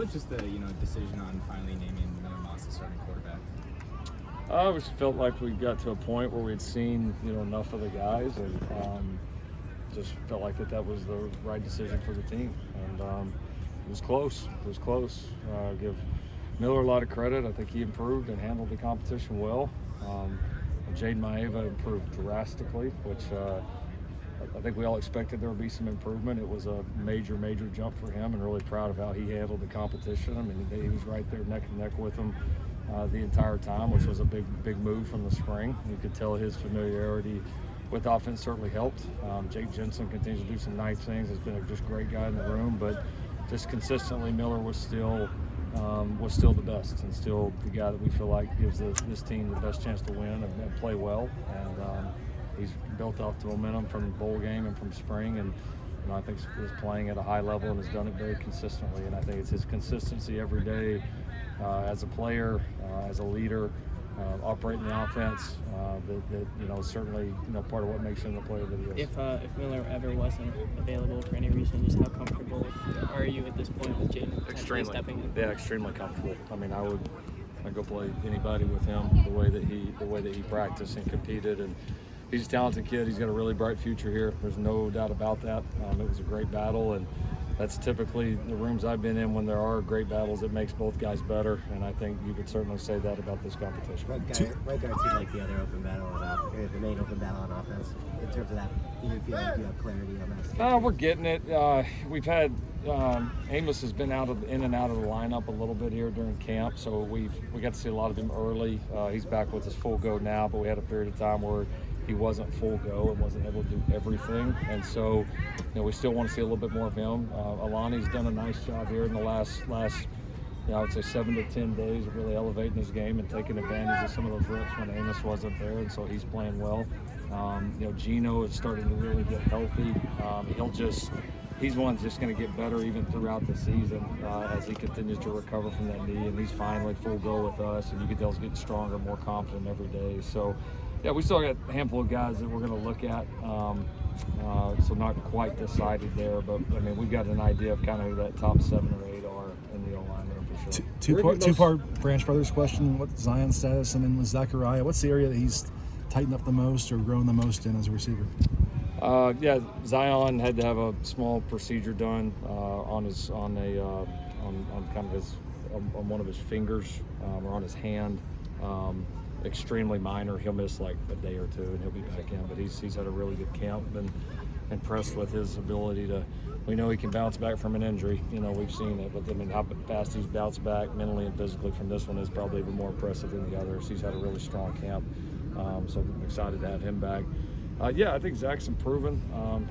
was just the decision on finally naming Miller Moss the starting quarterback? I just felt like we got to a point where we'd seen enough of the guys, and just felt like that was the right decision for the team. And it was close. It was close. Give Miller a lot of credit. I think he improved and handled the competition well. Jayden Maiava improved drastically, which I think we all expected there would be some improvement. It was a major jump for him, and really proud of how he handled the competition. I mean, he was right there neck and neck with him the entire time, which was a big move from the spring. You could tell his familiarity with offense certainly helped. Jake Jensen continues to do some nice things. Has been a just great guy in the room, but just consistently Miller was still the best, and still the guy that we feel like gives this team the best chance to win and play well. And he's built off the momentum from the bowl game and from spring, and I think he's playing at a high level and has done it very consistently. And I think it's his consistency every day as a player, as a leader, operating the offense that certainly part of what makes him the player that he is. If Miller ever wasn't available for any reason, just how comfortable are you at this point with Jayden stepping in? Yeah, extremely comfortable. I mean, I'd go play anybody with him the way that he practiced and competed, and he's a talented kid. He's got a really bright future here. There's no doubt about that. It was a great battle, and that's typically the rooms I've been in when there are great battles. It makes both guys better, and I think you could certainly say that about this competition. Right guard seemed like the other open battle the main open battle on offense. In terms of that, do you feel like you have clarity on that? We're getting it. We've had Amos has been in and out of the lineup a little bit here during camp, so we got to see a lot of him early. He's back with us full go now, but we had a period of time where he wasn't full go and wasn't able to do everything, and so we still want to see a little bit more of him. Alani's done a nice job here in the last I would say 7 to 10 days of really elevating his game and taking advantage of some of those reps when Amos wasn't there, and so he's playing well. Gino is starting to really get healthy. He's one that's just going to get better even throughout the season as he continues to recover from that knee, and he's finally full go with us, and you can tell he's getting stronger, more confident every day. So yeah, we still got a handful of guys that we're going to look at, so not quite decided there, but I mean we've got an idea of kind of who that top 7 or 8 are in the O-line there for sure. Two-part Branch Brothers question. What's Zion's status, and then with Zachariah, what's the area that he's tightened up the most or grown the most in as a receiver? Zion had to have a small procedure done on one of his fingers or on his hand. Extremely minor. He'll miss like a day or two and he'll be back in, but he's had a really good camp. Been impressed with his ability to. We know he can bounce back from an injury. We've seen it, but I mean how fast he's bounced back mentally and physically from this one is probably even more impressive than the others. He's had a really strong camp, so I'm excited to have him back. I think Zach's improving.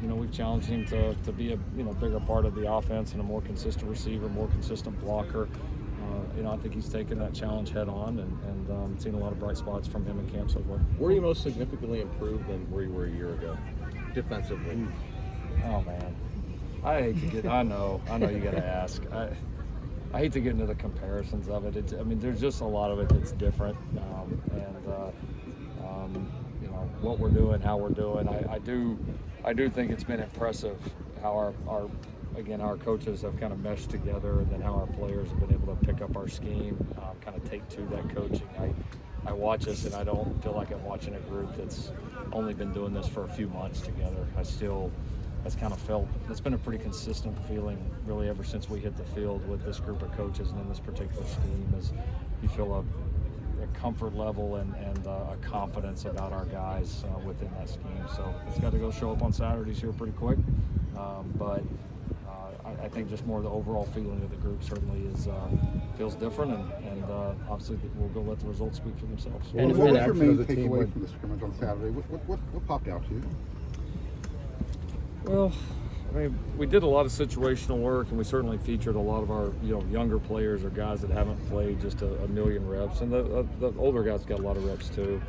We've challenged him to be a bigger part of the offense and a more consistent receiver, more consistent blocker. I think he's taken that challenge head on and seen a lot of bright spots from him in camp so far. Were you most significantly improved than where you were a year ago, defensively? Oh man, I hate to get. I know you got to ask. I hate to get into the comparisons of it. There's just a lot of it that's different, what we're doing, how we're doing. I do think it's been impressive how our coaches have kind of meshed together, and then how our players have been able to pick up our scheme, kind of take to that coaching. I watch us and I don't feel like I'm watching a group that's only been doing this for a few months together. It's been a pretty consistent feeling really ever since we hit the field with this group of coaches and in this particular scheme, is you feel a comfort level and a confidence about our guys within that scheme. So it's got to go show up on Saturdays here pretty quick, but I think just more the overall feeling of the group certainly feels different, and obviously we'll go let the results speak for themselves. What was your main takeaway from the scrimmage on Saturday? What popped out to you? Well, we did a lot of situational work, and we certainly featured a lot of our younger players or guys that haven't played just a million reps, and the older guys got a lot of reps too.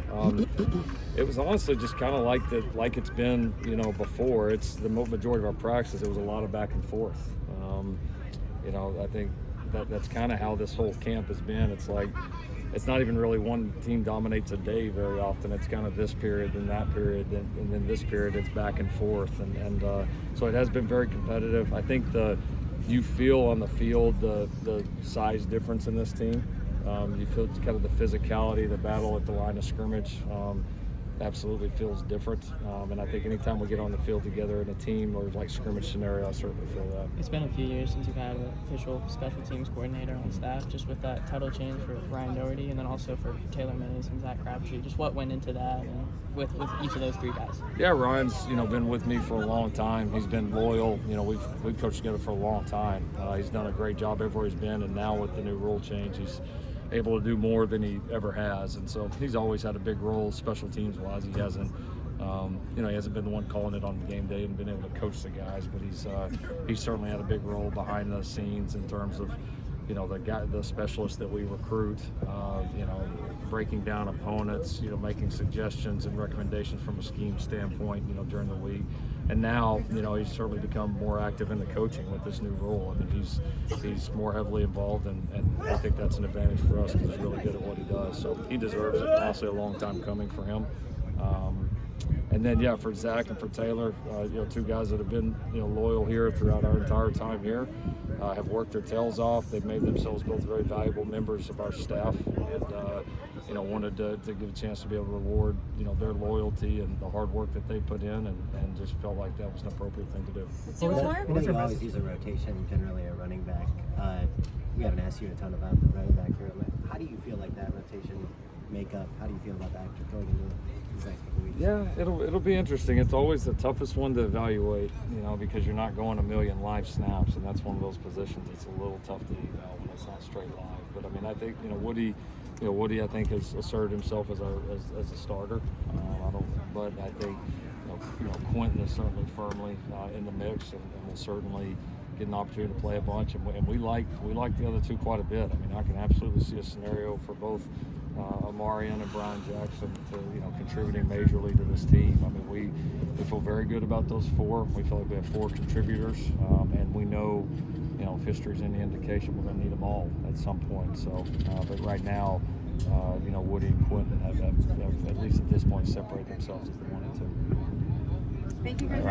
It was honestly just kind of like it's been before. It's the majority of our practices. It was a lot of back and forth. I think that's kind of how this whole camp has been. It's like it's not even really one team dominates a day very often. It's kind of this period, then that period, and then this period. It's back and forth, and so it has been very competitive. I think the you feel on the field the size difference in this team. You feel kind of the physicality, the battle at the line of scrimmage. Absolutely feels different, and I think anytime we get on the field together in a team or like scrimmage scenario, I certainly feel that. It's been a few years since you've had an official special teams coordinator on staff, just with that title change for Ryan Doherty and then also for Taylor Mays and Zach Crabtree. Just what went into that and with each of those three guys? Yeah, Ryan's been with me for a long time. He's been loyal. We've coached together for a long time. He's done a great job everywhere he's been, and now with the new rule change, he's able to do more than he ever has, and so he's always had a big role special teams wise. He hasn't he hasn't been the one calling it on game day and been able to coach the guys, but he's certainly had a big role behind the scenes in terms of the specialists that we recruit, breaking down opponents, making suggestions and recommendations from a scheme standpoint, during the week. And now, he's certainly become more active in the coaching with this new role. I mean, he's more heavily involved, and I think that's an advantage for us because he's really good at what he does. So he deserves it. Honestly, a long time coming for him. And then, yeah, for Zach and for Taylor, two guys that have been, loyal here throughout our entire time here, have worked their tails off. They've made themselves both very valuable members of our staff, and wanted to give a chance to be able to reward, their loyalty and the hard work that they put in, and just felt like that was an appropriate thing to do. You always use a rotation, generally a running back. We haven't asked you a ton about the running back here. How do you feel like that rotation makeup? How do you feel about that going into these next couple weeks? Yeah, it'll be interesting. It's always the toughest one to evaluate, because you're not going a million live snaps, and that's one of those positions that's a little tough to eval when it's not straight live. But I mean, I think Woody I think has asserted himself as a starter. But I think Quentin is certainly firmly in the mix, and will certainly get an opportunity to play a bunch. And we like the other two quite a bit. I mean, I can absolutely see a scenario for both Amarian and Brian Jackson to contributing majorly to this team. I mean, we feel very good about those four. We feel like we have four contributors, and we know if history's any indication, we're going to need them all at some point. So, but right now, Woody and Quentin have at least at this point separated themselves as the one and two. Thank you, Riley.